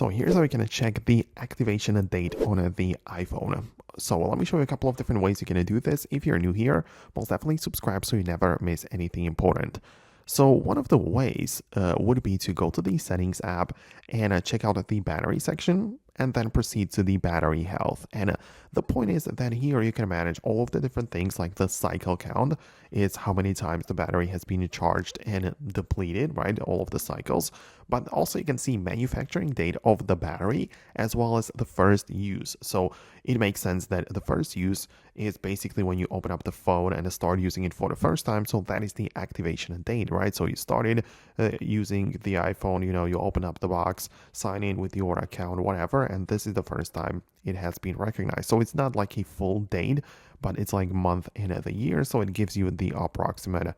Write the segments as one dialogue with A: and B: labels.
A: So here's how you can check the activation date on the iPhone. So let me show you a couple of different ways you can do this. If you're new here, most definitely subscribe so you never miss anything important. So one of the ways would be to go to the settings app and check out the battery section and then proceed to the battery health. And the point is that here you can manage all of the different things like the cycle count is how many times the battery has been charged and depleted, right? All of the cycles. But also you can see manufacturing date of the battery as well as the first use. So it makes sense that the first use is basically when you open up the phone and start using it for the first time. So that is the activation date, right? So you started using the iPhone, you open up the box, sign in with your account, whatever, and this is the first time it has been recognized. So it's not like a full date, but it's like month in the year, so it gives you the approximate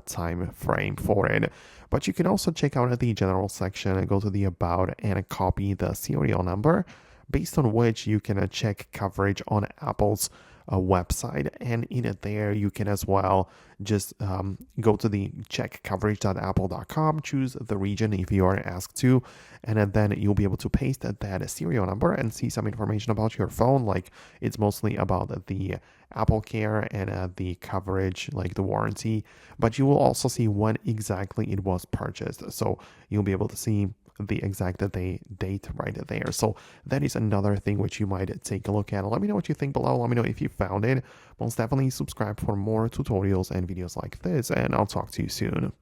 A: time frame for it. But you can also check out the general section and go to the about and copy the serial number, based on which you can check coverage on Apple's website, and in it there you can as well just go to the check coverage.apple.com, choose the region if you are asked to, and then you'll be able to paste that serial number and see some information about your phone. Like it's mostly about the Apple Care and the coverage, like the warranty, but you will also see when exactly it was purchased, so you'll be able to see the exact date right there. So that is another thing which you might take a look at. Let me know what you think below. Let me know if you found it. Most definitely subscribe for more tutorials and videos like this, and I'll talk to you soon.